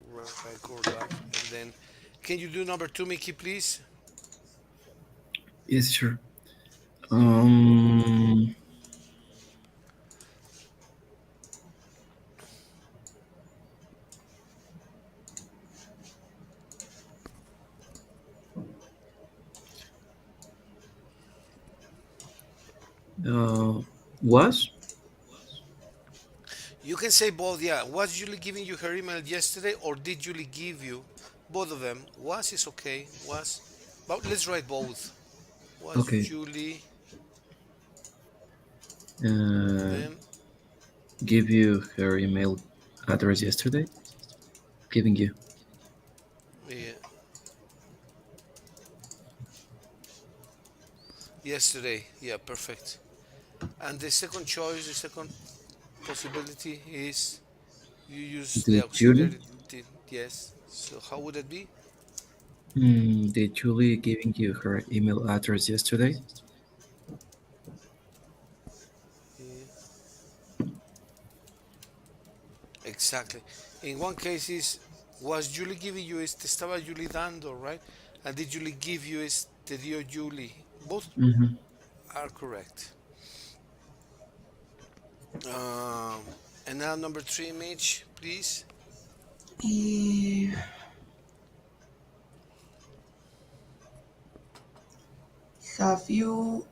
record that. And then, can you do number two, Mickey, please? Yes, sure. Um, was? You can say both. Yeah. Was Julie giving you her email yesterday, or did Julie give you both of them? Was is okay. Was, but let's write both. Was Okay. Julie Uh, them? give you her email address yesterday? Giving you. Yeah, yesterday. Yeah, perfect. And the second choice, the second possibility is you use the Did Julie? auxiliary. Yes. So how would it be? Did Julie giving you her email address yesterday? Yeah, exactly. In one case is was Julie giving you is te estaba Julie dando, right? And did Julie give you is te dio Julie? Both Mm-hmm. are correct. Um, and now number three, Mitch, please. Eh, have you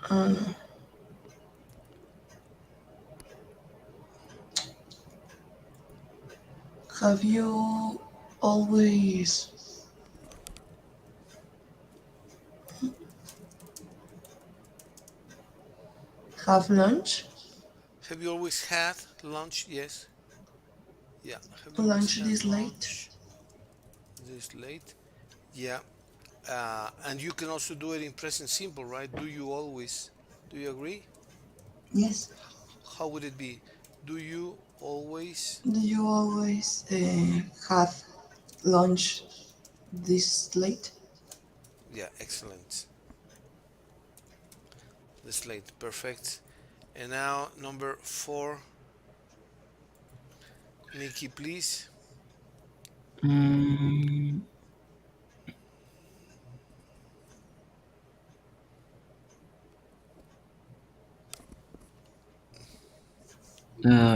um, have you always have lunch Have you always had lunch? Yes. Yeah. Have you always lunch had this late? lunch this late? Yeah. And you can also do it in present simple, right? Do you always? Do you agree? Yes. How would it be? Do you always? Do you always have lunch this late? Yeah, excellent. This late, perfect. And now number four, Mickey, please. Mm,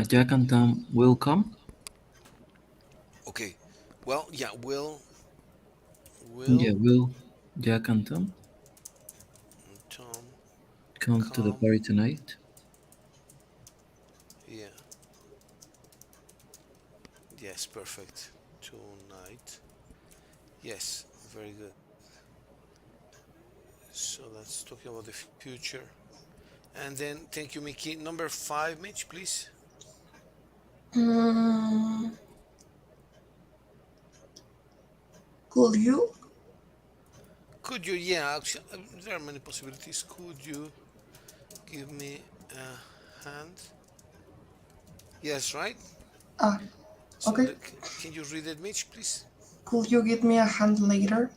Jack and Tom will come. Okay. Well, yeah, Yeah, will will Jack and Tom Tom come to the come? party tonight? Yeah. Yes, perfect. Tonight. Yes, very good. So that's talking about the future. And then thank you, Mickey. Number five, Mitch, please. Mm, could you? Could you? Yeah, actually, there are many possibilities. Could you give me a hand? Yes, right. Ah, So okay. can you read it, Mitch, please? Could you give me a hand later?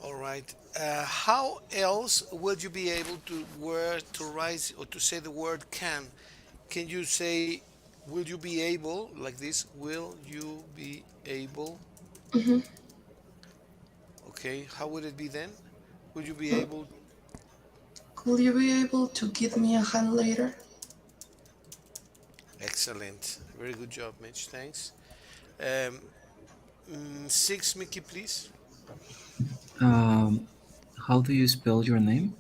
All right. How else will you be able to word to write or to say the word can? Can you say will you be able like this? Will you be able? Hmm. Okay. How would it be then? Will you be able? Could you be able to give me a hand later? Excellent. Very good job, Mitch. Thanks. Um, six, Mickey, please. Um, how do you spell your name?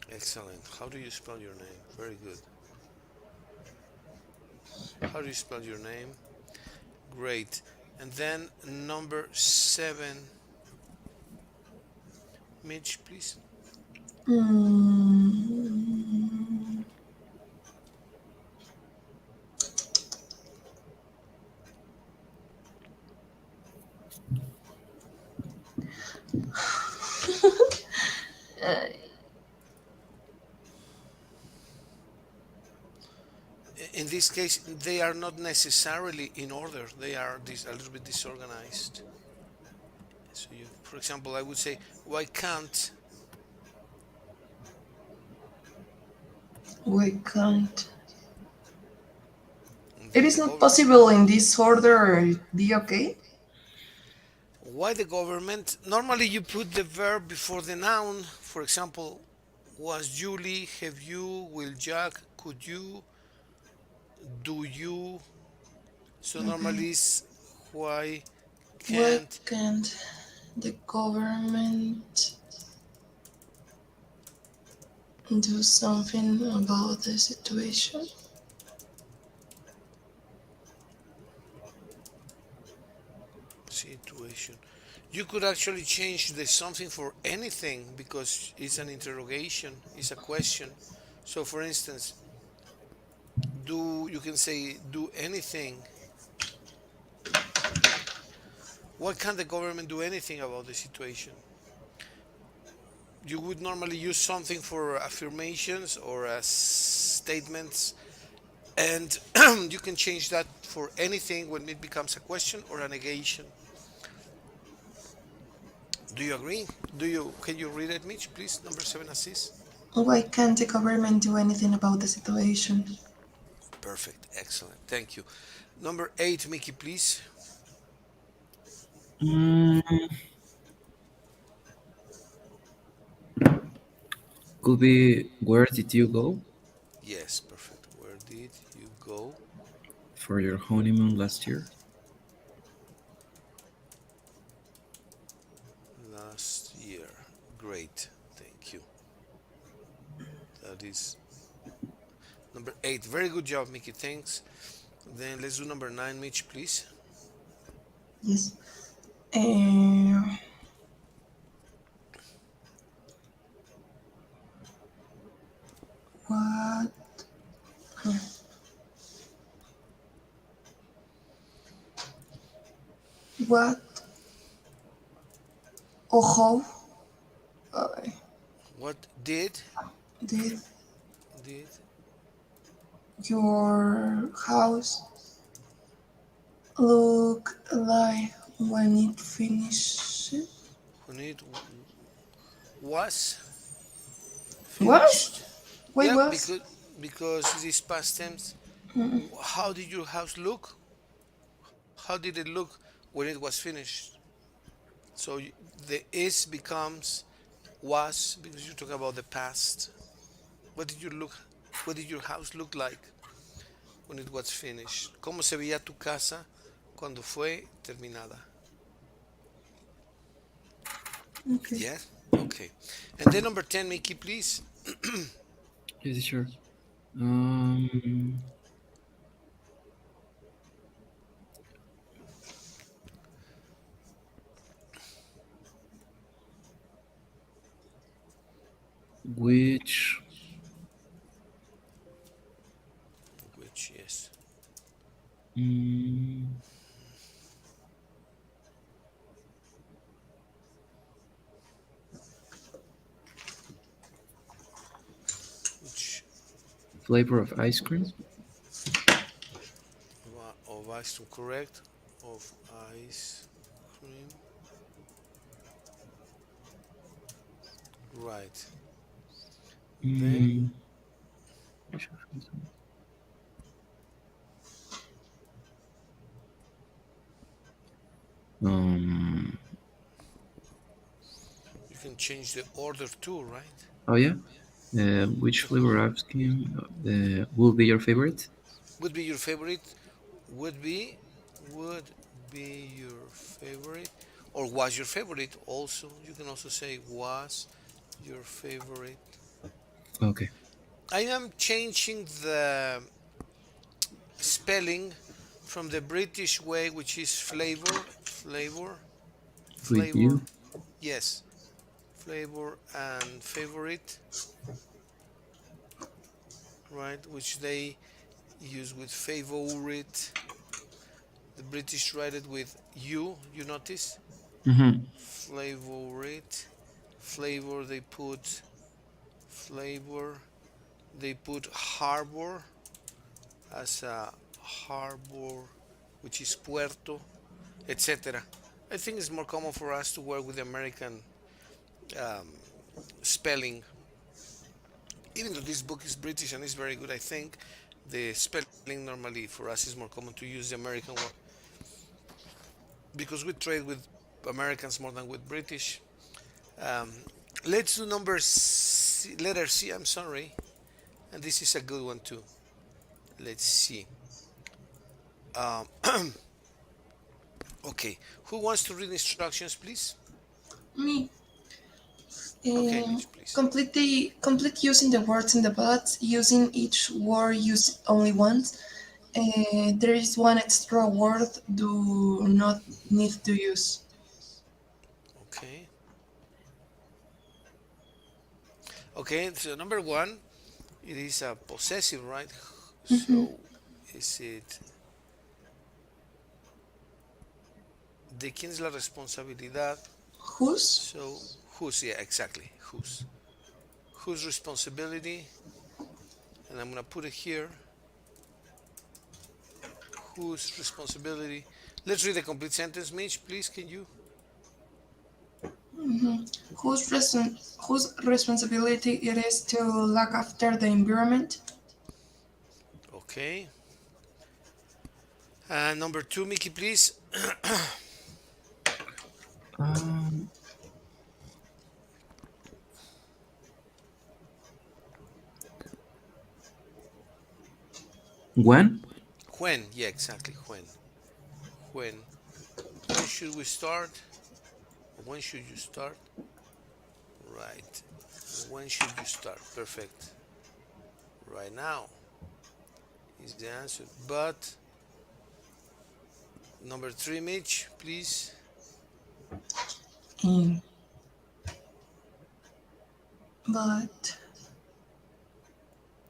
Excellent. How do you spell your name? Very good. How do you spell your name? Great. And then number seven, Mitch, please. Mm, uh, In this case, they are not necessarily in order. They are a little bit disorganized. So you, for example, I would say, why can't We can't. And It then is the not government. possible in this order. Be okay. Why the government? Normally you put the verb before the noun. For example, was Julie, have you, will Jack, could you, do you. So Okay. normally is why Why can't. can't the government do something about the situation? Situation. You could actually change the something for anything because it's an interrogation, it's a question. So for instance, do you can say do anything. Why can't the government do anything about the situation? You would normally use something for affirmations or as statements, and you can change that for anything when it becomes a question or a negation. Do you agree? Do you Can you read it, Mitch, please? Number seven, assist. Why can't the government do anything about the situation? Perfect, excellent, thank you. Number eight, Mickey, please. Mm, could be where did you go Yes, perfect. Where did you go for your honeymoon last year? last year? Great, thank you. That is number eight. Very good job, Mickey. Thanks. Then let's do number nine, Mitch, please. Yes. Uh, what? What or how uh, What did did did your house look like when it finished? when it was Was? finished? Why Yeah, was? because it is past tense. How did your house look? How did it look when it was finished? So the is becomes was because you talk about the past. What did you look? What did your house look like when it was finished? ¿Cómo se veía tu casa cuando fue terminada? Okay. Yeah. Okay. And then number 10, Mickey, please. Yes, sure. Um, which Which yes. mm, Which flavor of ice cream? of ice cream, correct? Of ice cream. Right. Then Mm, um, you can change the order too, right? oh yeah. Which flavor of ice cream will be your favorite? Would be your favorite? Would be would be your favorite or was your favorite also? You can also say was your favorite. Okay. I am changing the spelling from the British way, which is With flavor, you? yes, flavor and favorite, right? Which they use with favorite. The British write it with you notice? Mm-hmm. Favorite, flavor, flavor, they put harbor as a harbor, which is puerto, etc. I think it's more common for us to work with the American um, spelling Even though this book is British and is very good, I think the spelling normally for us is more common to use the American one because we trade with Americans more than with British. Um, let's do number C, letter C. I'm sorry, and this is a good one too. Let's see. Um, okay, who wants to read instructions, please? Me. Okay, Mitch, please. Complete using the words in the box, using each word used only once. There is one extra word do not need to use. Okay. Okay, so number one, it is a possessive, right? Hmm. So is it de quién es la responsabilidad? Whose? So whose? Yeah, exactly. Whose? Whose responsibility? And I'm gonna put it here. Whose responsibility? Let's read the complete sentence, Mitch. Please, can you? Hmm. Whose responsibility it is to look after the environment? Okay. Number two, Mickey, please. Um, when? When? Yeah, exactly. When? When? When should we start? When should you start? Right. When should you start? Perfect. Right now is the answer. But number three, Mitch, please. Mm, but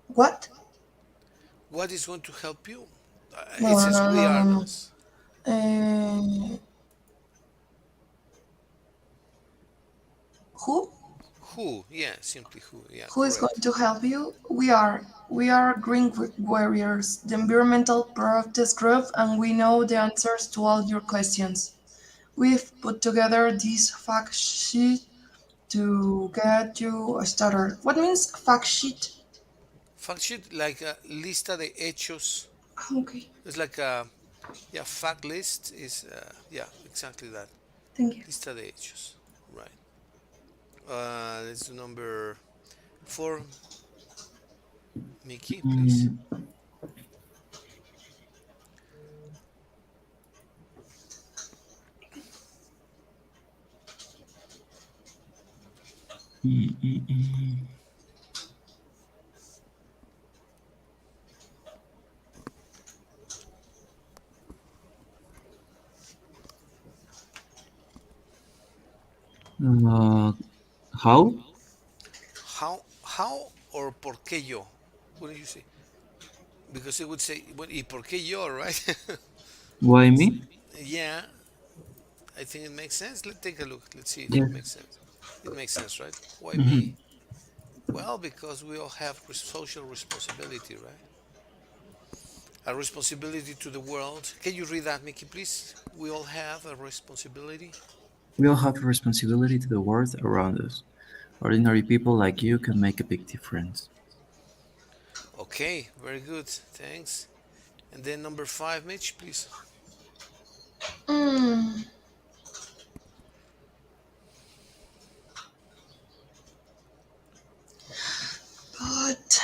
what? What is going to help you? It No, says no, we no, are no, no. nos. Uh, who? Who? Yeah, simply who. Yeah, Who is going correct. to help you? We are green warriors, the environmental protest group, and we know the answers to all your questions. We've put together this fact sheet to get you started. What means fact sheet? Fact sheet like a lista de hechos. Okay, It's like a yeah fact list is yeah exactly that thank you. lista de hechos. Right. Let's do number four, Mickey, please. Mm, mm, mm, mm. Uh, how? How or por qué yo? What do you say? Because it would say well, y por qué yo, right? Why me? Yeah, I think it makes sense. Let's take a look. Let's see if it Yes. makes sense. It makes sense, right? Why me? Mhm. Well, because we all have social responsibility, right? A responsibility to the world. Can you read that, Mickey, please? We all have a responsibility. We all have a responsibility to the world around us. Ordinary people like you can make a big difference. Okay, very good. Thanks. And then number five, Mitch, please. Mm, but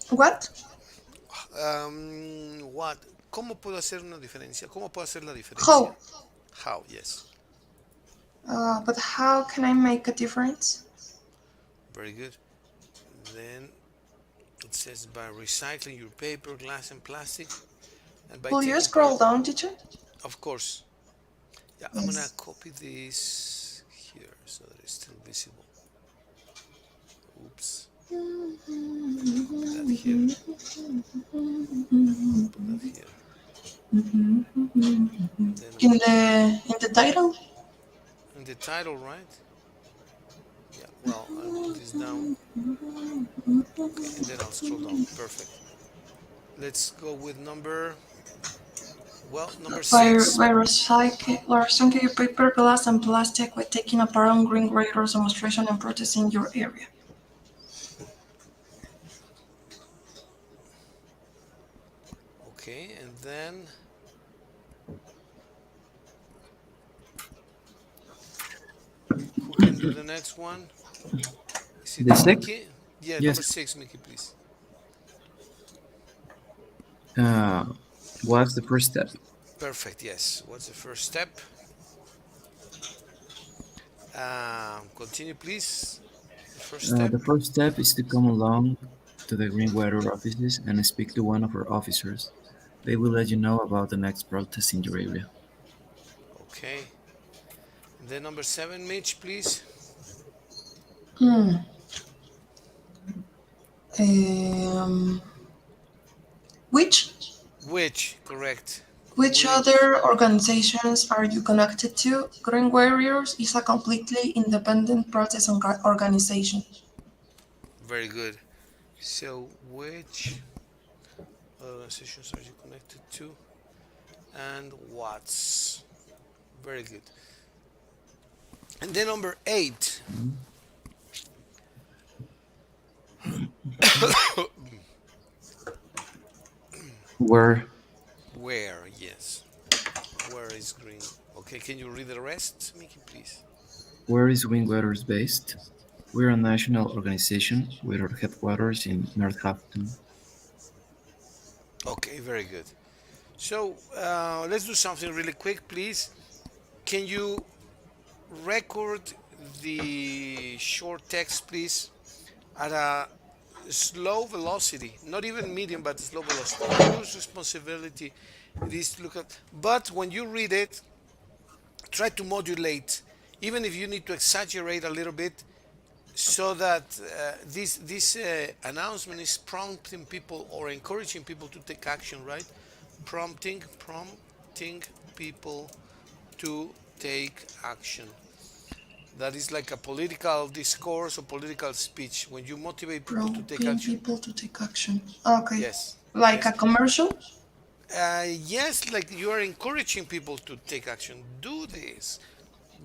what? What? ¿Cómo puedo hacer una diferencia? ¿Cómo puedo hacer la diferencia? How? How? Yes. But how can I make a difference? Very good. Then it says by recycling your paper, glass, and plastic, and by Will you taking part. scroll down, teacher? Of course. Yeah, I'm gonna Yes. copy this here so that it's still visible. Oops. Copy that here. Put that here. Then I'm In gonna put the title? in the title, right? Yeah. Well, I'll put this down. Okay, and then I'll scroll down. Perfect. Let's go with number Well, number By, 6. by recycling paper, glass, and plastic, by taking a part on green radars demonstration and protesting your area. Okay, and then who can do the next one? Is it The sixth, Mickey? Yeah, number yes. 6, Mickey, please. Uh, what's the first step? Perfect, yes. What's the first step? Continue, please. The first step. The first step is to come along to the Greenwater offices and speak to one of our officers. They will let you know about the next protest in your area. Okay. And then number 7, Mitch, please. Hmm. Um, which Which, correct. which Which, other organizations are you connected to? Green Warriors is a completely independent protest organization. very good. So, which organizations are you connected to? And what's? Very good. And then number 8. Where Where? Yes. Where is green? Okay, can you read the rest, Mickey, please? where is Greenwater based? We're a national organization with our headquarters in Northampton. Okay, very good. So let's do something really quick, please. Can you record the short text, please, at a slow velocity, not even medium, but slow velocity. Whose responsibility it is to look at? But when you read it, try to modulate, even if you need to exaggerate a little bit, so that this announcement is prompting people or encouraging people to take action, right? Prompting people to take action. That is like a political discourse or political speech. When you motivate people to take Prompting action, people to take action. Okay. yes, Like yes, a commercial? yes, like you are encouraging people to take action. Do this.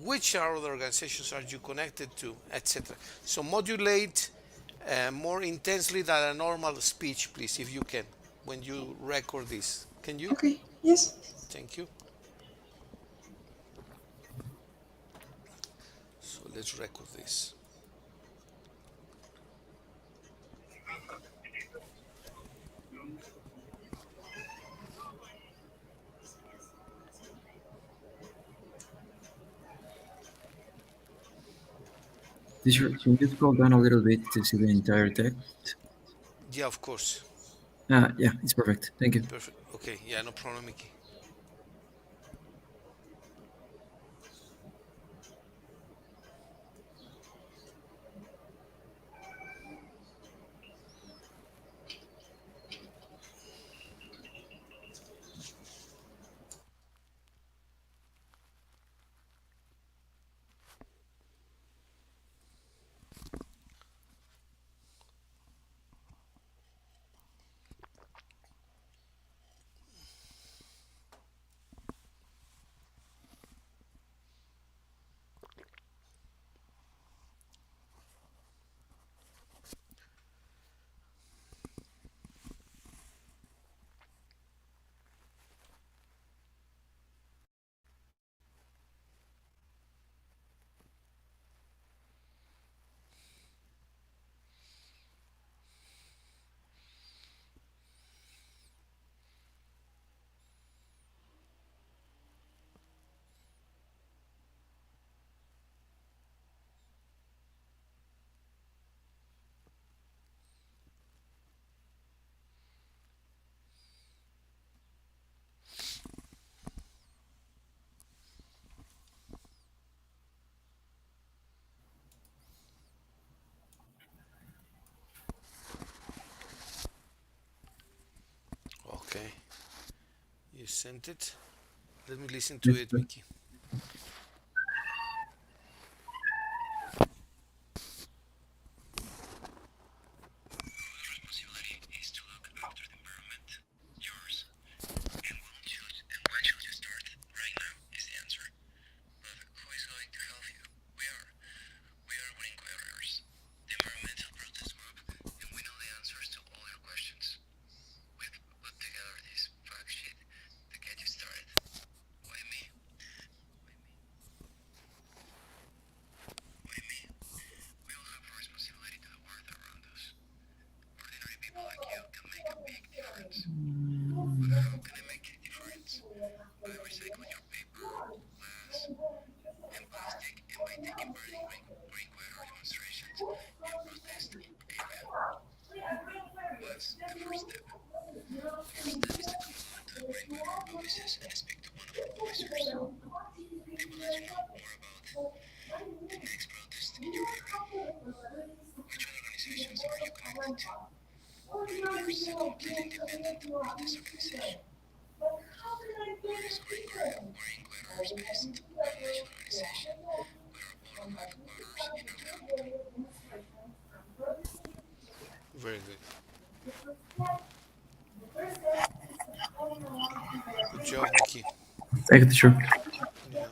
Which are the organizations are you connected to, etc. So modulate more intensely than a normal speech, please, if you can, when you record this. Can you? Okay. Yes. Thank you. So let's record this. Can you scroll down a little bit to see the entire text? Yeah, of course. Yeah, it's perfect. Thank you. Perfect. Okay. Yeah, no problem, Mickey. Okay. You sent it. Let me listen to Yes, it, sir. Mickey. Very good. Good job, Mickey. Thank you, teacher. Yeah,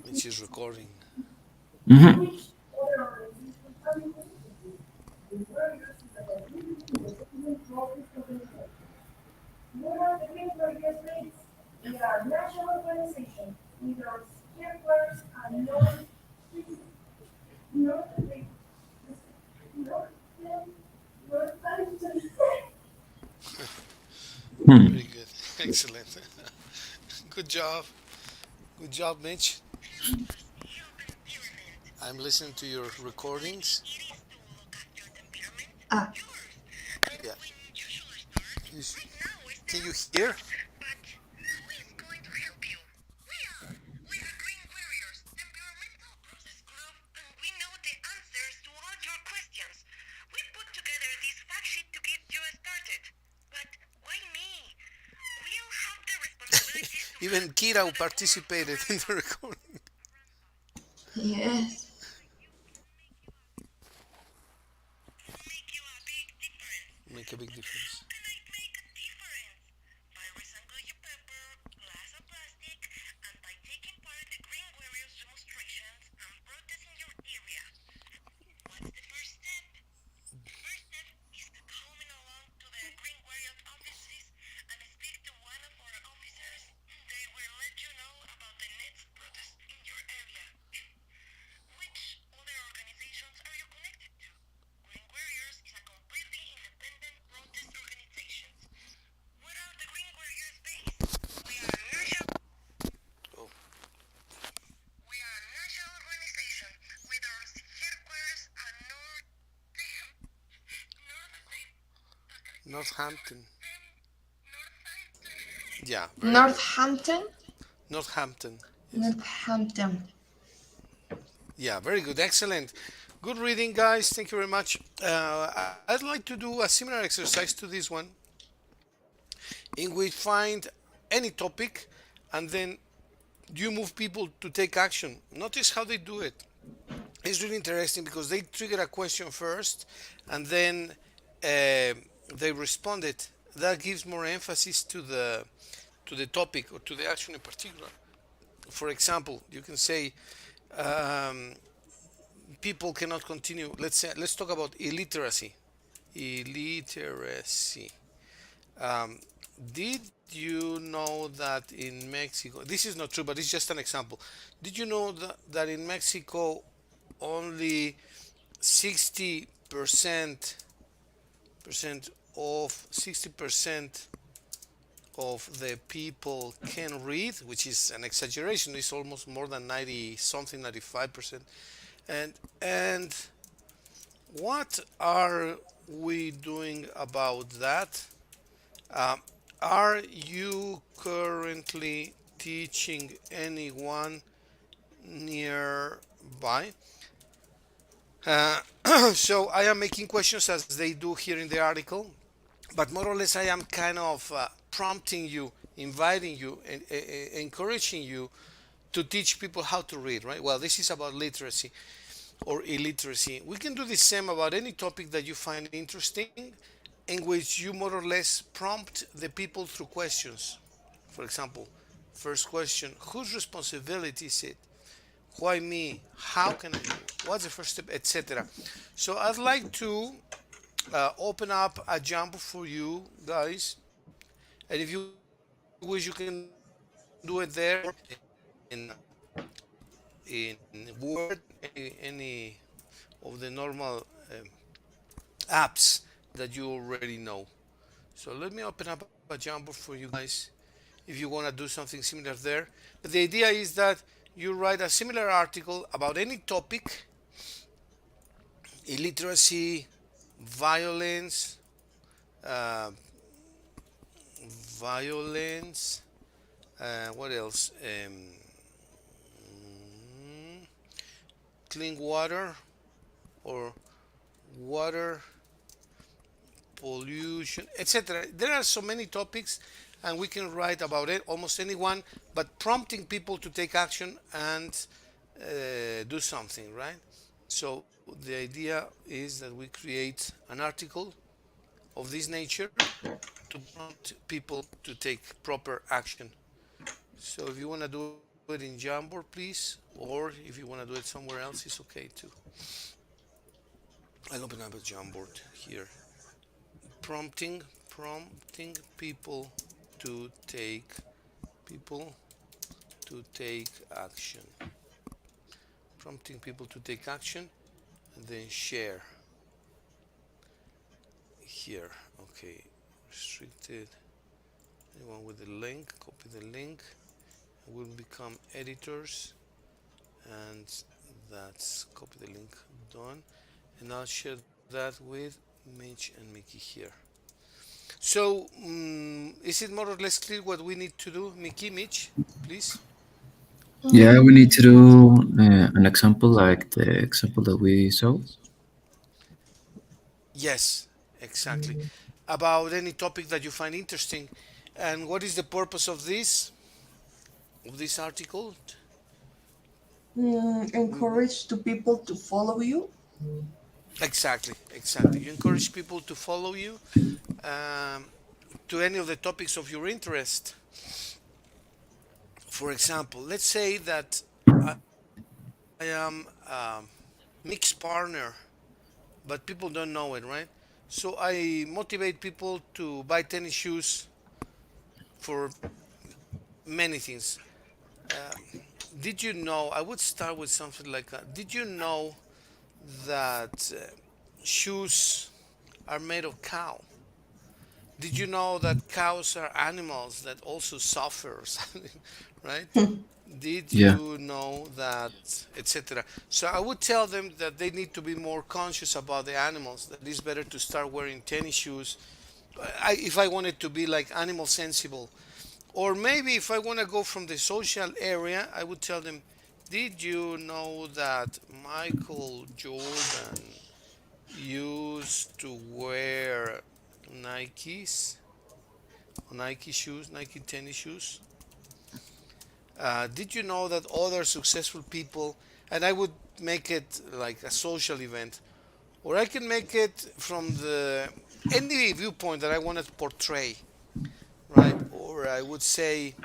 Mitch is recording. Mm-hmm. Very good. Excellent. Good job. Good job, Mitch. I'm listening to your recordings. Ah, Yeah. You can you hear? Even Kira participated in the recording. yes. Make a big difference. Oh, Northampton. Yeah, very good. Northampton? Northampton. Yes. Northampton. Yeah, very good. Excellent. Good reading, guys. Thank you very much. I'd like to do a similar exercise to this one, in which find any topic and then you move people to take action. Notice how they do it. It's really interesting because they trigger a question first and then they respond it. That gives more emphasis to the topic or to the action in particular. For example, you can say um, people cannot continue. Let's talk about illiteracy. Illiteracy. Um, did you know that in Mexico, this is not true, but it's just an example. Did you know that in Mexico only 60% of the people can read, which is an exaggeration. It's almost more than 90 something, 95%. And what are we doing about that? Um, are you currently teaching anyone nearby? Uh, so I am making questions as they do here in the article, but more or less I am kind of prompting you, inviting you, and encouraging you to teach people how to read, right? Well, this is about literacy or illiteracy. We can do the same about any topic that you find interesting, in which you more or less prompt the people through questions. For example, first question: whose responsibility is it? Why me? How can I do? What's the first step, etc. So I'd like to open up a jump for you guys, and if you wish, you can do it there in Word or any of the normal apps that you already know. So let me open up a jumbo for you guys if you want to do something similar there. But the idea is that you write a similar article about any topic illiteracy, violence, uh, violence. What else? Mm, Clean water or water pollution, etc. There are so many topics, and we can write about it, almost anyone, but prompting people to take action and do something, right? So the idea is that we create an article of this nature to prompt people to take proper action. So if you want to do it in Jamboard, please, or if you want to do it somewhere else, it's okay too. I'll open up a Jamboard here. Prompting to take people to take action. Prompting people to take action, and then share here. Okay, restricted. Anyone with the link, copy the link. We'll become editors, and that's copy the link done. And I'll share that with Mitch and Mickey here. So, is it more or less clear what we need to do, Mickey, Mitch, please? Yeah, we Mm, need to do an example like the example that we saw. Yes, exactly. About any topic that you find interesting. And what is the purpose of this article? encourage the people to follow you. Exactly, exactly. You encourage people to follow you um, to any of the topics of your interest. For example, let's say that I am Mick's partner, but people don't know it, right? So I motivate people to buy tennis shoes for many things. Um, did you know? I would start with something like, did you know that shoes are made of cow? Did you know that cows are animals that also suffer, right? Did Yeah. you know that, etc.? So I would tell them that they need to be more conscious about the animals, that it's better to start wearing tennis shoes. If I wanted to be like animal sensible, or maybe if I want to go from the social area, I would tell them, did you know that Michael Jordan used to wear Nikes, Nike shoes, Nike tennis shoes? Did you know that other successful people, and I would make it like a social event, or I can make it from the any viewpoint that I want to portray, right? Or I would say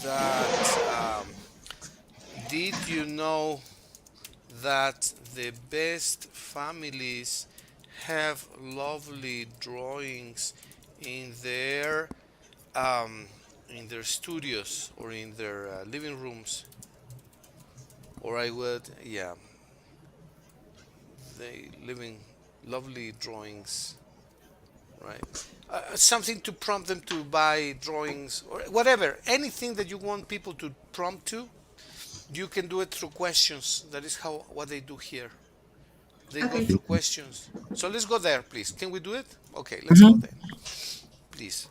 that did you know that the best families have lovely drawings in their um, in their studios or in their living rooms? Or I would, yeah, they living lovely drawings, right? Something to prompt them to buy drawings or whatever, anything that you want people to prompt to. You can do it through questions. That is how what they do here. They go Okay. through questions. So let's go there, please. Can we do it? Okay, let's go Mhm. then, please.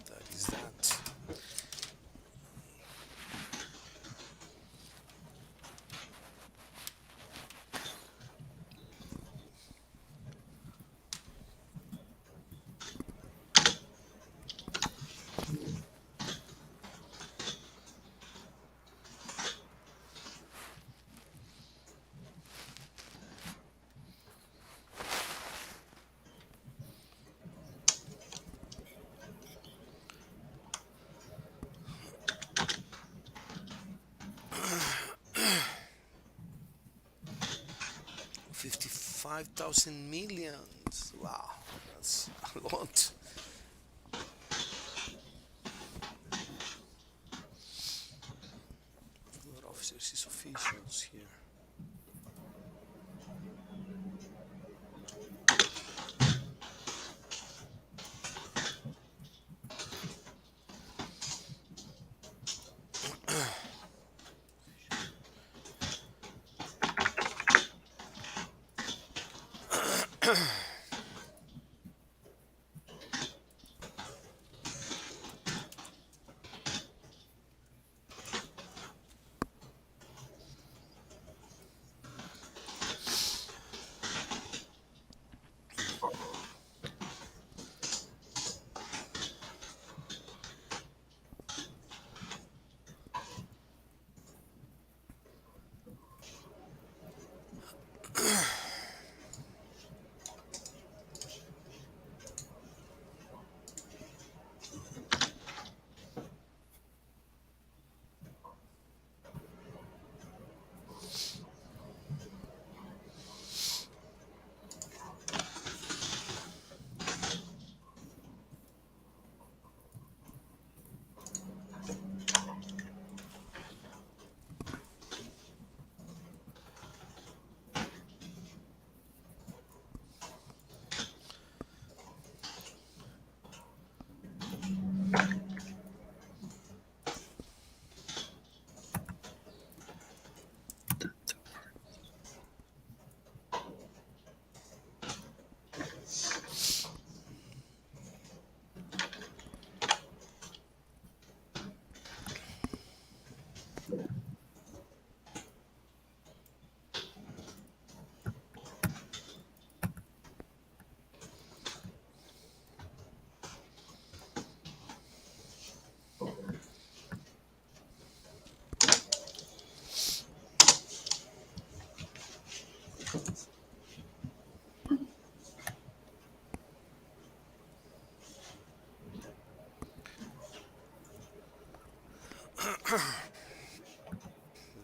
That is that. 55,000 millions. Wow, that's a lot. A lot of officers is officials here.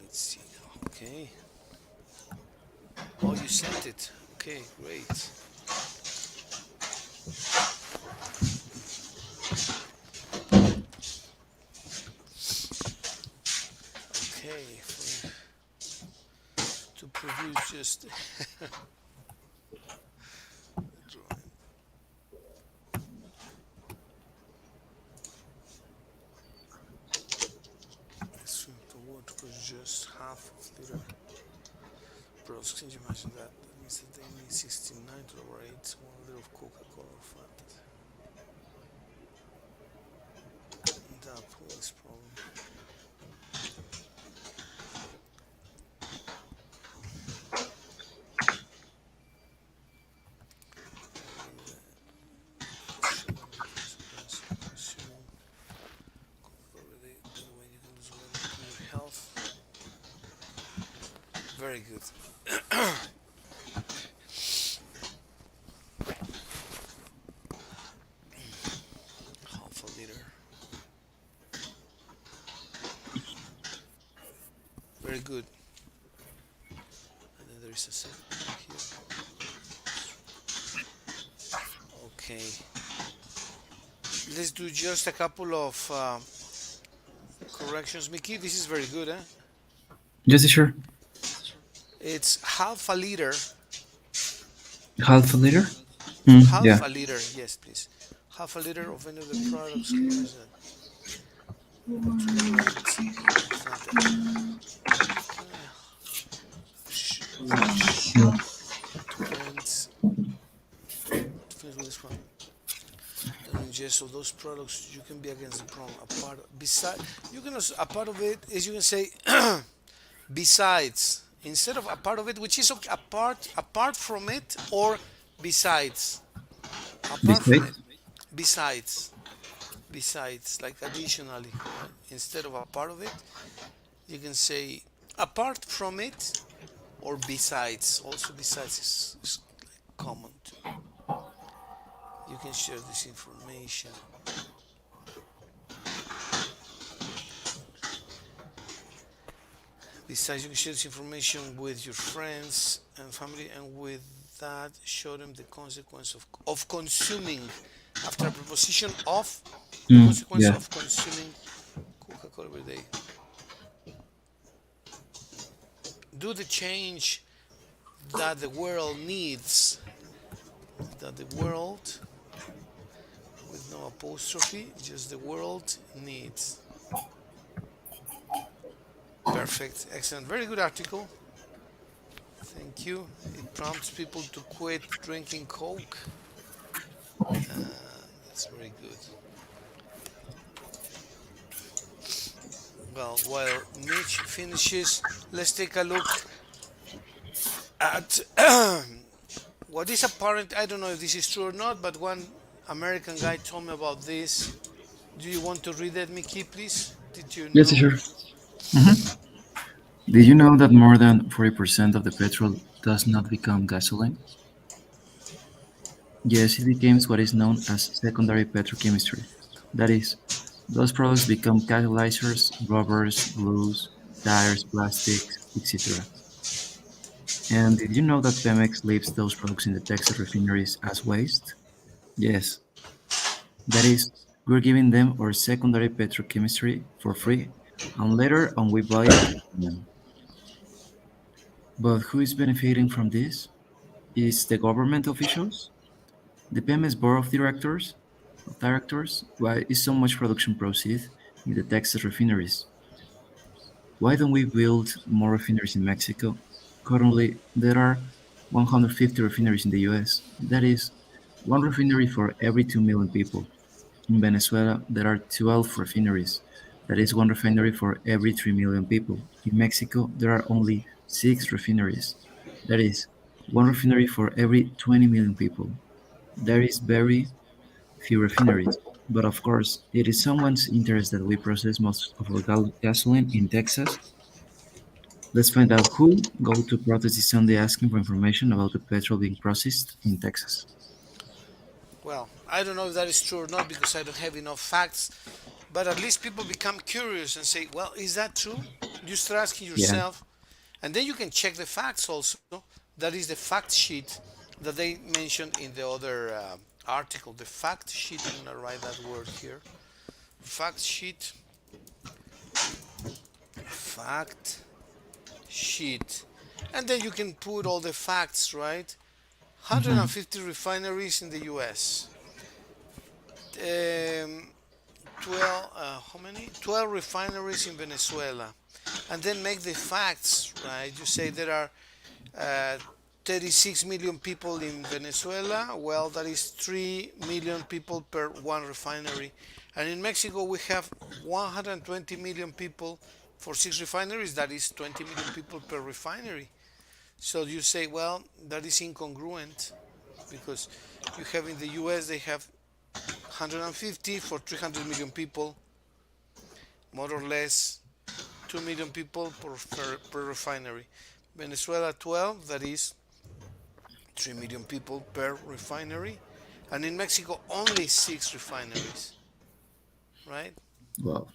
Let's see now. Okay. Oh, you sent it. Okay, great. review is just drawing. Assume the water was just half of liter. Bros, can you imagine that? That means that they need 69 to overeat 1 liter of Coca-Cola or Fanta. That police problem. Showing the consequence of consuming Coca-Cola every day. By the way, you can lose weight and improve your health. Very good. Half a liter. Very good. And then there is a second one here. Okay. Let's do just a couple of corrections, Mickey. This is very good, eh? Yes, sure. It's half a liter. Half a liter? Half Yeah. a liter, yes, please. Half a liter of any of the products caused that to overeat Fanta. Mm. Depends. Depends with this one. And just of those products, you can be against the problem. A part beside, you can also, a part of it is you can say besides instead of a part of it, which is okay, apart from it or besides. Apart from it, Besides? besides, like additionally, right? Instead of a part of it, you can say apart from it or besides. Also, besides is like common too. You can share this information. Besides, you can share this information with your friends and family, and with that, show them the consequence of consuming. After a preposition of, the consequence Yeah. of consuming Coca-Cola every day. Do the change that the world needs. That the world, with no apostrophe, just the world needs. Perfect, excellent, very good article. Thank you. It prompts people to quit drinking Coke. That's very good. Well, while Mitch finishes, let's take a look at what is apparent. I don't know if this is true or not, but one American guy told me about this. Do you want to read that, Mickey, please? Did you Yes, know? sure. Mhm. Did you know that more than 40% of the petrol does not become gasoline? Yes, it becomes what is known as secondary petrochemistry. That is, those products become catalyzers, rubbers, glues, tires, plastics, etc. And did you know that Pemex leaves those products in the Texas refineries as waste? Yes, that is, we're giving them our secondary petrochemistry for free, and later on we buy it from them. But who is benefiting from this? Is the government officials? The Pemex board of directors? Why is so much production proceed in the Texas refineries? Why don't we build more refineries in Mexico? Currently, there are 150 refineries in the US. That is, one refinery for every 2 million people. In Venezuela, there are 12 refineries. That is one refinery for every 3 million people. In Mexico, there are only 6 refineries. That is one refinery for every 20 million people. There is very few refineries. But of course, it is someone's interest that we process most of our gasoline in Texas. Let's find out who go to protest this Sunday asking for information about the petrol being processed in Texas. Well, I don't know if that is true or not because I don't have enough facts, but at least people become curious and say, well, is that true? You start asking Yeah. yourself, and then you can check the facts also. That is the fact sheet that they mentioned in the other article. The fact sheet, I'm going to write that word here. Fact sheet, fact sheet. And then you can put all the facts, right? Mm-hmm. 150 refineries in the US. Um, 12, how many? 12 refineries in Venezuela. And then make the facts, right? You say there are uh, 36 million people in Venezuela. Well, that is 3 million people per one refinery. And in Mexico, we have 120 million people for six refineries. That is 20 million people per refinery. So you say, well, that is incongruent because you have in the US, they have 150 for 300 million people, more or less 2 million people per refinery. Venezuela 12, that is 3 million people per refinery. And in Mexico, only six refineries, right? Wow.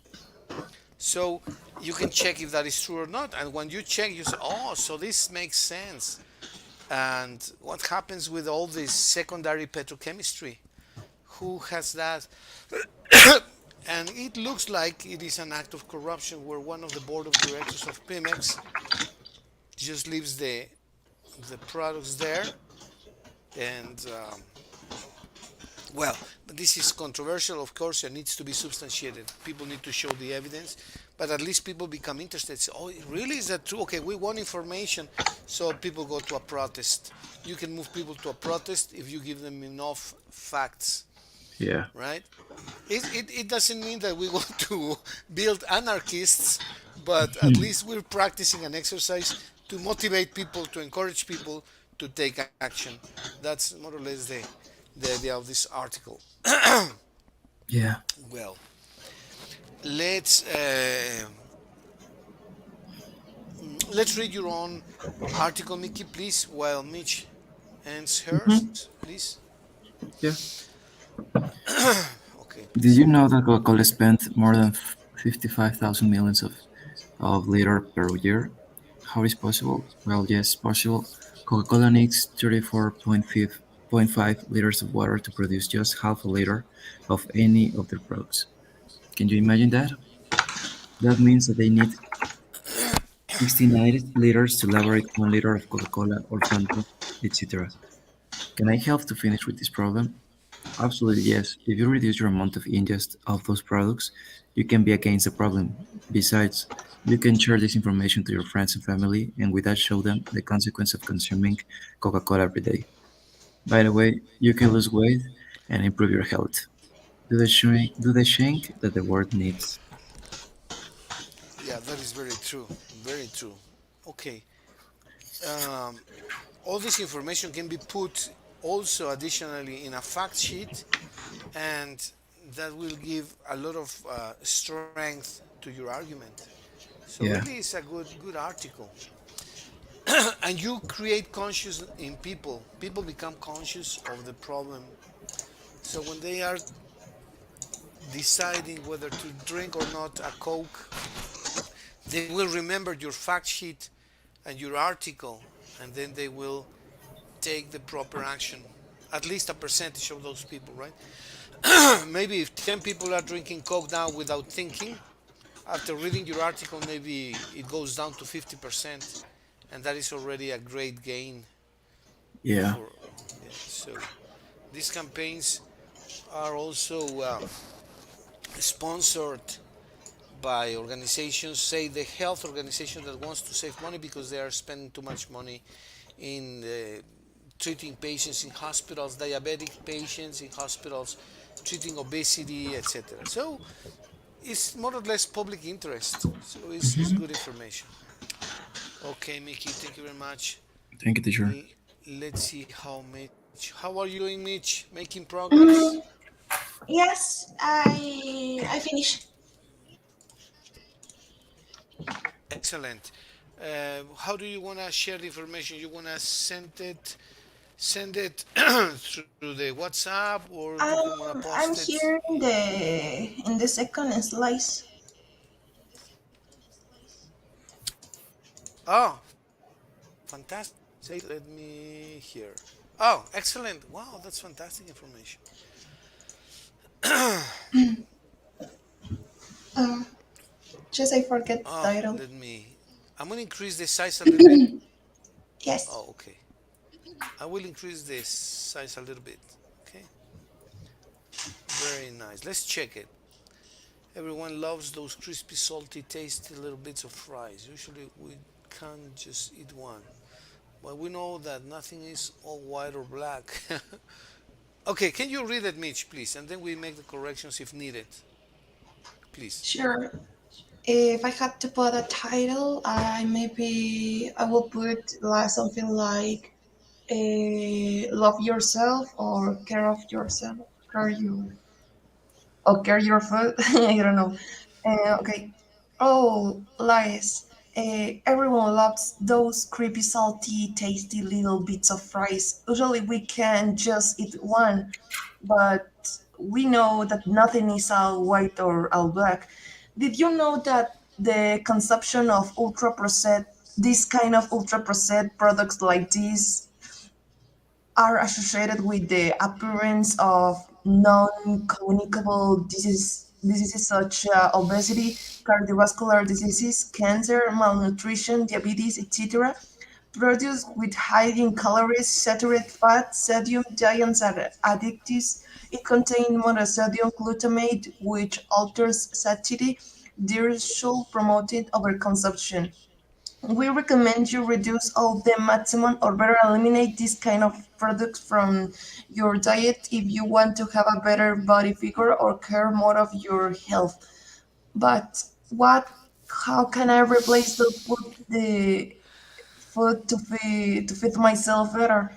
So you can check if that is true or not. And when you check, you say, oh, so this makes sense. And what happens with all this secondary petrochemistry? Who has that? And it looks like it is an act of corruption where one of the board of directors of Pemex just leaves the products there. And well, but this is controversial, of course, and needs to be substantiated. People need to show the evidence, but at least people become interested. Say, oh, really? Is that true? Okay, we want information, so people go to a protest. You can move people to a protest if you give them enough facts, Yeah. right? It doesn't mean that we want to build anarchists, but at Hmm. least we're practicing an exercise to motivate people, to encourage people to take action. That's more or less the idea of this article. Yeah. Well, let's let's read your own article, Mickey, please, while Mitch ends hers, Hmm. please. Yeah. Okay, Did please. you know that Coca-Cola spent more than 55,000 millions of liter per year? How is possible? Well, yes, possible. Coca-Cola needs 34.5 liters of water to produce just half a liter of any of their products. Can you imagine that? That means that they need 69 liters to elaborate 1 liter of Coca-Cola or Fanta, etc. Can I help to finish with this problem? Absolutely, yes. If you reduce your amount of ingest of those products, you can be against the problem. Besides, you can share this information to your friends and family and with that show them the consequence of consuming Coca-Cola every day. By the way, you can lose weight and improve your health. Do the shank that the world needs. Yeah, that is very true. Very true. Okay. Um, all this information can be put also additionally in a fact sheet, and that will give a lot of strength to your argument. So Yeah. really, it's a good article, and you create conscious in people. People become conscious of the problem. So when they are deciding whether to drink or not a Coke, they will remember your fact sheet and your article, and then they will take the proper action. At least a percentage of those people, right? Maybe if 10 people are drinking Coke now without thinking, after reading your article, maybe it goes down to 50%, and that is already a great gain Yeah. for. Yeah, so these campaigns are also sponsored by organizations, say the health organization that wants to save money because they are spending too much money in treating patients in hospitals, diabetic patients in hospitals, treating obesity, etc. So it's more or less public interest. So it's Mhm. good information. Okay, Mickey, thank you very much. Thank you, teacher. Let's see how Mitch. How are you doing, Mitch? Making progress? Mm, yes, I finished. Excellent. How do you want to share the information? You want to send it through the WhatsApp, or you can want to post I'm it here in. in the second slice. Oh, fantastic. Let me hear. Oh, excellent. Wow, that's fantastic information. Um, just I forget the Oh, title. let me. I'm gonna increase the size a little bit. Yes. Oh, okay. I will increase this size a little bit. Okay. Very nice. Let's check it. Everyone loves those crispy, salty, tasty little bits of fries. Usually we can't just eat one. But we know that nothing is all white or black. Okay, can you read it, Mitch, please? And then we make the corrections if needed. Please. Sure. If I had to put a title, I will put like something like love yourself or care of yourself, care you or care your food. I don't know. Okay. Oh, lies. Everyone loves those creepy, salty, tasty little bits of fries. Usually we can just eat one, but we know that nothing is all white or all black. Did you know that the consumption of ultra processed, this kind of ultra processed products like this are associated with the appearance of non-communicable diseases such as obesity, cardiovascular diseases, cancer, malnutrition, diabetes, etc., produced with high in calories, saturated fat, sodium, giants, and additives. It contains monosodium glutamate, which alters satiety. This should promote overconsumption. We recommend you reduce all the maximum or better eliminate this kind of products from your diet if you want to have a better body figure or care more of your health. But what how can I replace the food to feed myself better?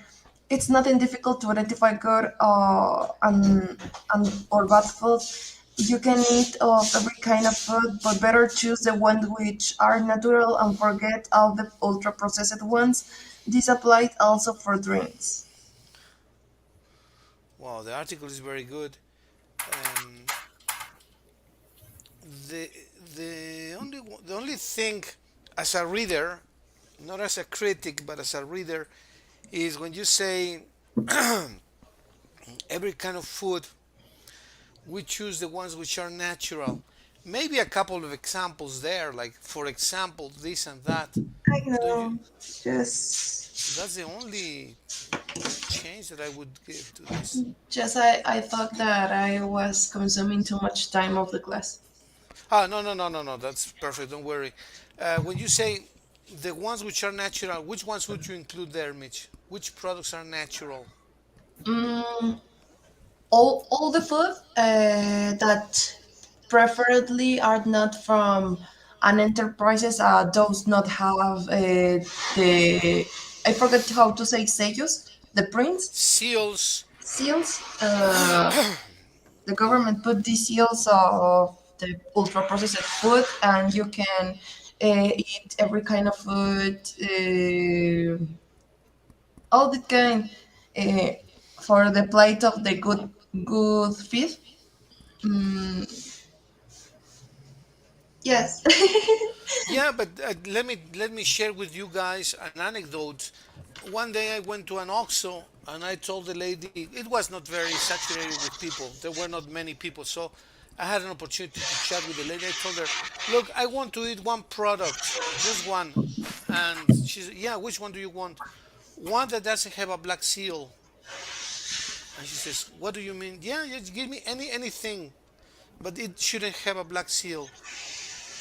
It's nothing difficult to identify good and or bad food. You can eat of every kind of food, but better choose the ones which are natural and forget all the ultra processed ones. This applies also for drinks. Wow, the article is very good. Um, the the only thing, as a reader, not as a critic, but as a reader, is when you say every kind of food, we choose the ones which are natural. Maybe a couple of examples there, like for example, this and that. I Don't you? know, just That's the only change that I would give to this. I thought that I was consuming too much time of the class. Ah, no, no, no, no, no. That's perfect. Don't worry. When you say the ones which are natural, which ones would you include there, Mitch? Which products are natural? Mm, all the food that preferably are not from an enterprises does not have the I forget how to say sellos, the prints, Seals. seals. The government put these seals of the ultra processed food, and you can eat every kind of food, all the kind uh, for the plate of the good feed. Mm, yes. Yeah, but let me share with you guys an anecdote. One day I went to an OXXO and I told the lady it was not very saturated with people. There were not many people, so I had an opportunity to chat with the lady. I told her, "Look, I want to eat one product, just one." And she said, "Yeah, which one do you want?" "One that doesn't have a black seal." And she says, "What do you mean?" "Yeah, just give me anything, but it shouldn't have a black seal."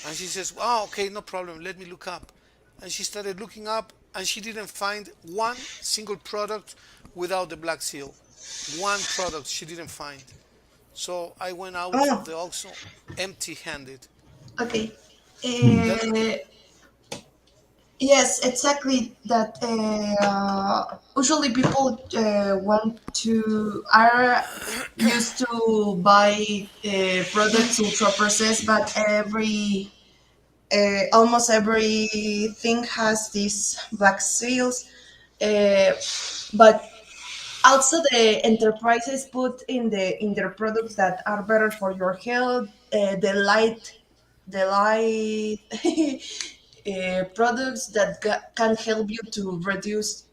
And she says, "Oh, okay, no problem. Let me look up." And she started looking up, and she didn't find one single product without the black seal. One product she didn't find. So I went out of Oh, the auction empty-handed. okay. That Yes, exactly. That usually people want to are used to buy products ultra processed, but almost everything has these black seals. Uh, but also the enterprises put in their products that are better for your health. The light products that can help you to reduce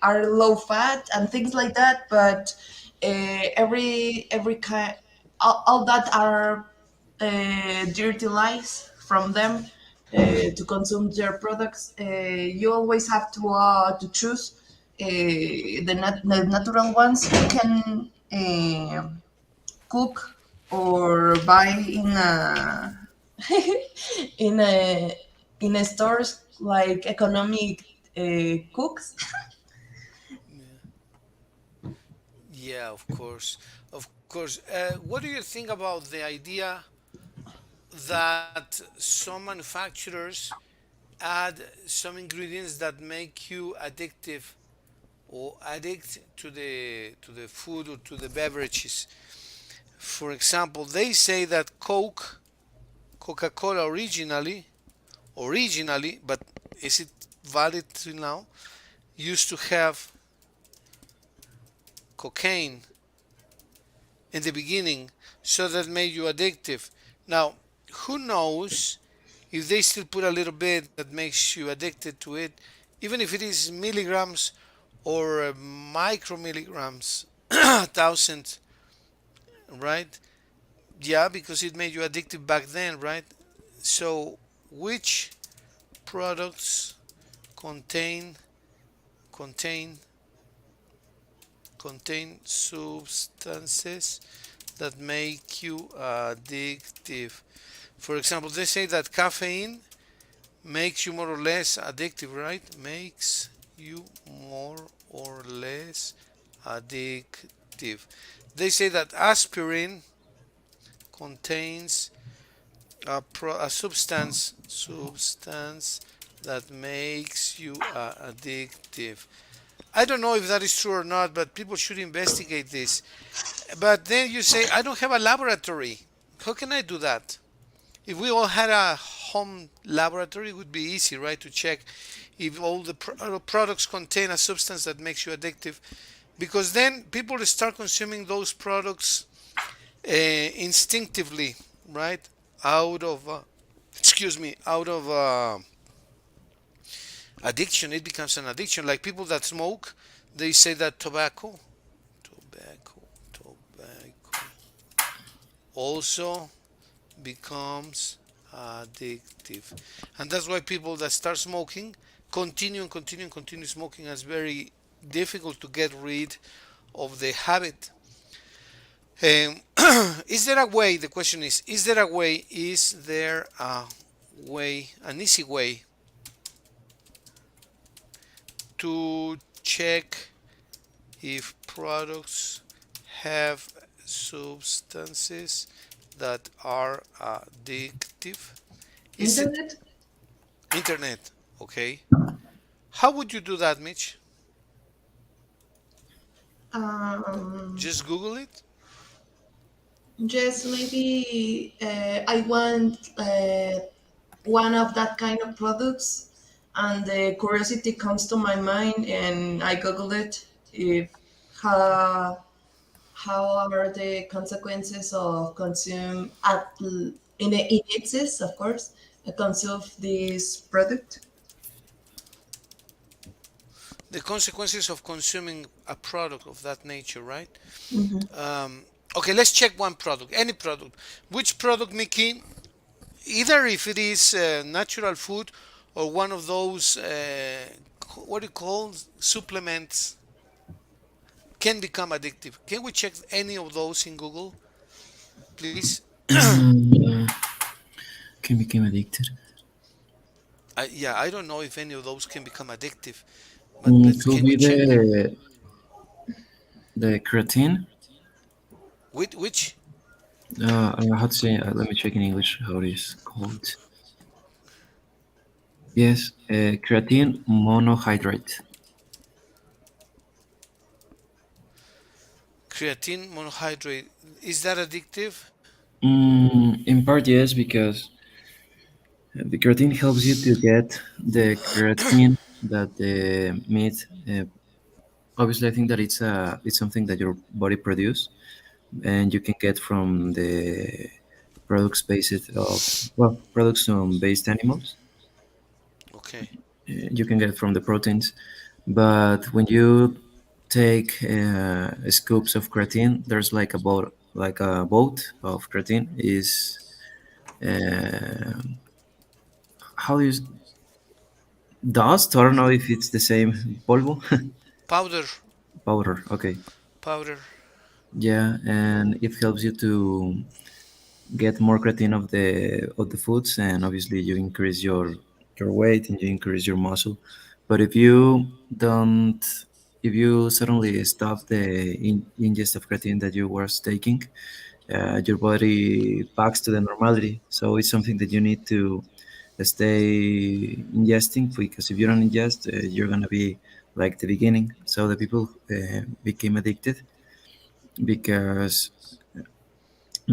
are low fat and things like that. But every kind, all that are dirty lies from them. to consume their products, you always have to choose the natural ones. You can cook or buy in a in a stores like economic cooks. Yeah, yeah, of course, of course. What do you think about the idea that some manufacturers add some ingredients that make you addictive or addict to the food or to the beverages? For example, they say that Coca-Cola originally, but is it valid to now? Used to have cocaine in the beginning, so that made you addictive. Now, who knows if they still put a little bit that makes you addicted to it, even if it is milligrams or micromilligrams, thousand, right? Yeah, because it made you addictive back then, right? So, which products contain contain contain substances that make you addictive? For example, they say that caffeine makes you more or less addictive, right? Makes you more or less addictive. They say that aspirin contains a substance that makes you addictive. I don't know if that is true or not, but people should investigate this. But then you say, I don't have a laboratory. How can I do that? If we all had a home laboratory, it would be easy, right, to check if all the products contain a substance that makes you addictive. Because then people start consuming those products instinctively, right? Out of, excuse me, out of addiction. It becomes an addiction. Like people that smoke, they say that tobacco also becomes addictive. And that's why people that start smoking continue smoking. It's very difficult to get rid of the habit. Um, is there a way? The question is there a way? Is there a way, an easy way to check if products have substances that are addictive? Is it Internet. internet? Okay. How would you do that, Mitch? Um, Just Google it? just maybe I want one of that kind of products, and the curiosity comes to my mind, and I Google it. If how how are the consequences of consume in excess, of course, consume this product. The consequences of consuming a product of that nature, right? Mhm. Um, okay, let's check one product, any product. Which product, Mickey, either if it is natural food or one of those, what do you call supplements, can become addictive? Can we check any of those in Google, please? Mm, can become addicted. Yeah, I don't know if any of those can become addictive, but let's. Could Can we be check? the creatine. Which? How to say? Let me check in English how it is called. Yes, creatine monohydrate. Creatine monohydrate. Is that addictive? In part, yes, because the creatine helps you to get the creatine that the meat. Obviously, I think that it's something that your body produce, and you can get from the products based of products from based animals. Okay. You can get from the proteins, but when you take scoops of creatine, there's like a boat of creatine is uh, how do you dust? I don't know if it's the same. Polvo? Powder, Powder. Okay. powder. Yeah, and it helps you to get more creatine of the foods, and obviously you increase your weight and you increase your muscle. But don't if you suddenly stop the ingest of creatine that you were taking, your body backs to the normality. So it's something that you need to stay ingesting, because if you don't ingest, you're gonna be like the beginning. So the people became addicted because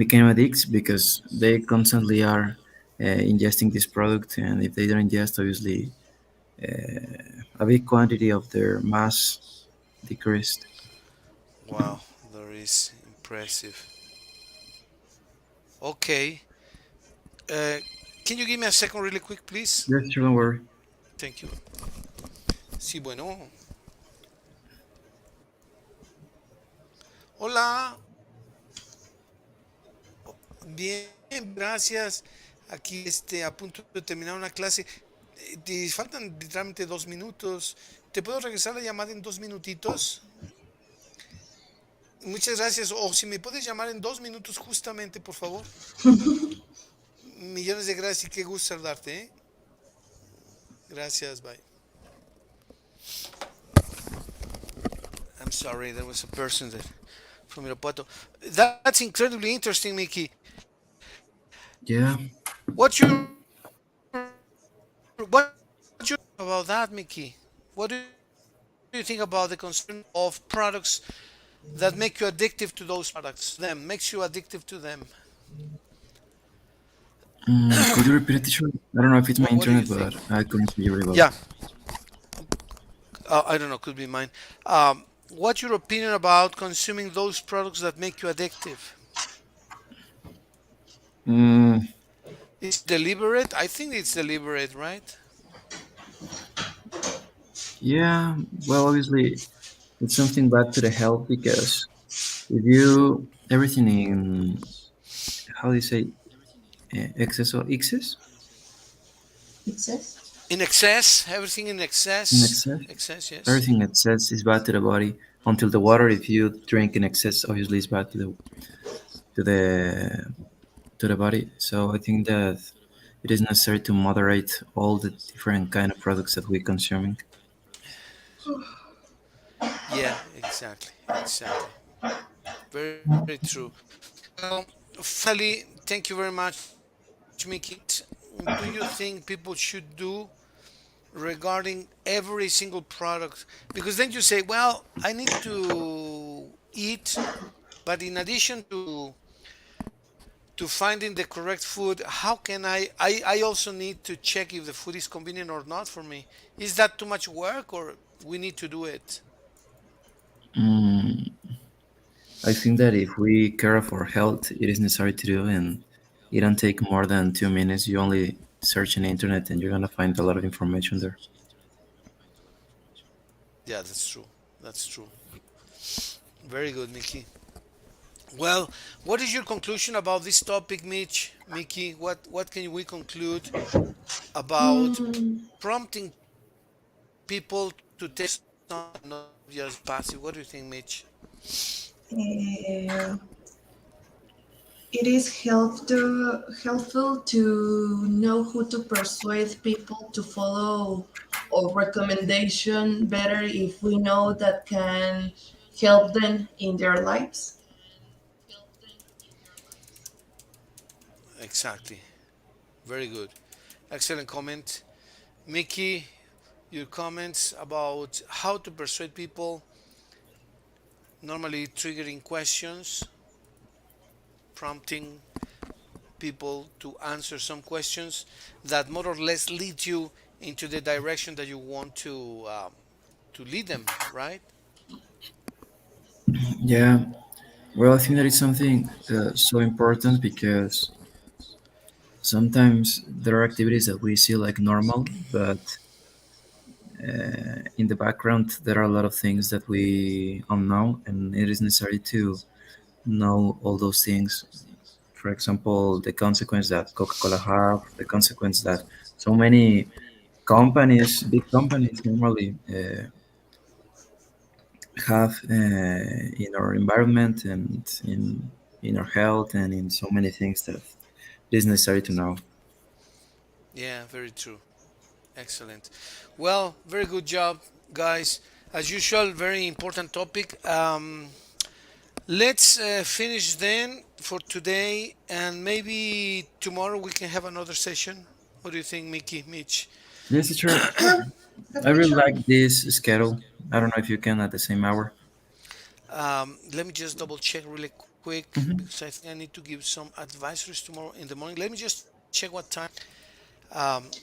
became addicts because they constantly are ingesting this product, and if they don't ingest, obviously a big quantity of their mass decreased. Wow, that is impressive. Okay. Uh, can you give me a second really quick, please? Yes, sure, don't worry. Thank you. Sí, bueno. Hola. Bien, gracias. Aquí a punto de terminar una clase. Te faltan literalmente 2 minutos. ¿Te puedo regresar la llamada en 2 minutitos? Muchas gracias. O si me puedes llamar en 2 minutos justamente, por favor. Millones de gracias y qué gusto saludarte, ¿eh? Gracias, bye. I'm sorry, there was a person that from Irapuato. That's incredibly interesting, Mickey. Yeah. What's your what's your about that, Mickey? What do you think about the concern of products that make you addictive to those products? Them makes you addictive to them. Could you repeat it, teacher? I don't know if it's my What do you internet, think? but I couldn't hear you very well. Yeah, I don't know. Could be mine. What's your opinion about consuming those products that make you addictive? Mm, Is it deliberate? I think it's deliberate, right? yeah, well, obviously, it's something bad to the health, because if you everything in, how do you say, excess or excess? It says. In excess, everything in In excess. excess, Excess, yes. everything in excess is bad to the body. Until the water, if you drink in excess, obviously is bad to the to the body. So I think that it is necessary to moderate all the different kind of products that we're consuming. Yeah, exactly, exactly. Very true. Well, finally, thank you very much, Mickey. What do you think people should do regarding every single product? Because then you say, well, I need to eat, but in addition to finding the correct food, how can I also need to check if the food is convenient or not for me. Is that too much work or we need to do it? Mm, I think that if we care for health, it is necessary to do, and it don't take more than 2 minutes. You only search on the internet, and you're gonna find a lot of information there. Yeah, that's true. That's true. Very good, Mickey. Well, what is your conclusion about this topic, Mickey? What can we conclude about Mm, prompting people to take some, not just passive? What do you think, Mitch? eh, it is helpful to know who to persuade people to follow or recommendation better if we know that can help them in their lives. Exactly. Very good. Excellent comment. Mickey, your comments about how to persuade people, normally triggering questions, prompting people to answer some questions that more or less lead you into the direction that you want to lead them, right? Yeah, well, I think that is something so important, because sometimes there are activities that we see like normal, but in the background there are a lot of things that we don't know, and it is necessary to know all those things. For example, the consequence that Coca-Cola have, the consequence that So many companies, big companies, normally have in our environment and in our health and in so many things that it is necessary to know. Yeah, very true. Excellent. Well, very good job, guys. As usual, very important topic. Let's finish then for today, and maybe tomorrow we can have another session. What do you think, Mickey, Mitch? Yes, teacher. Sure, I definitely really sure. like this schedule. I don't know if you can at the same hour. Let me just double check really quick because I Hmm. think I need to give some advisories tomorrow in the morning. Let me just check what time.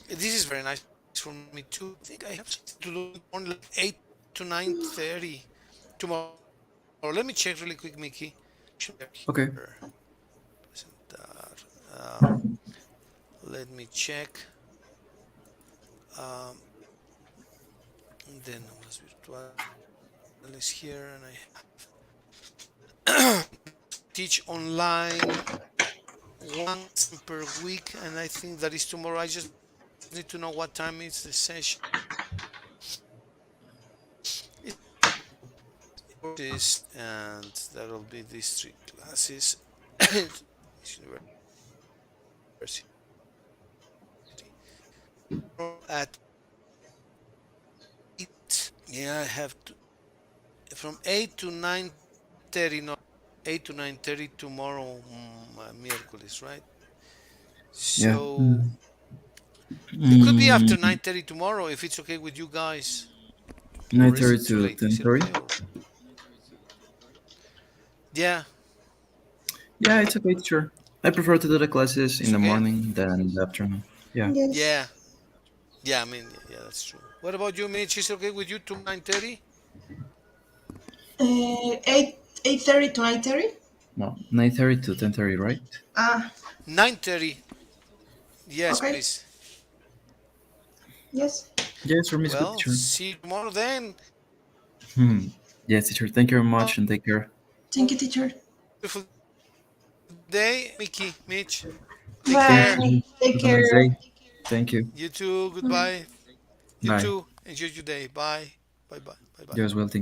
This is very nice for me too. I think I have something to do in the morning, like 8 to 9:30 tomorrow. Let me check really quick, Mickey. Should be here. Okay. Presentar. Let me check. Um, de aulas virtuales here, and I have. I teach online once per week, and I think that is tomorrow. I just need to know what time is the session. It's courses, and that'll be these three classes. This university tomorrow at 8. Yeah, I have to from 8 to 9:30. No, 8 to 9:30 tomorrow, miércoles, right? Yeah. So it could be after Mm, 9:30 tomorrow if it's okay with you guys, or is 9:30 it too to late? Is it 10:30. okay? Or yeah, Yeah, it's okay, teacher. I prefer to do the classes it's in the okay. morning than in the afternoon. Yeah. Yes. Yeah, yeah. I mean, yeah, that's true. What about you, Mitch? Is it okay with you tomorrow 9:30? 8:30 to 9:30. No, 9:30 to 10:30, right? Ah, 9:30. Yes, okay. please. Yes. Yes, for me it's good, Well, teacher. see you tomorrow then. Hmm. Yes, teacher. Thank you very much and take care. Thank you, teacher. Beautiful day, Mickey, Mitch. Take Thank care. Bye. you. Take Have a nice care. day. Thank you. You too. Goodbye. You Bye. too. Enjoy your day. Bye. Bye. Bye. Bye. You Bye. as well. Thank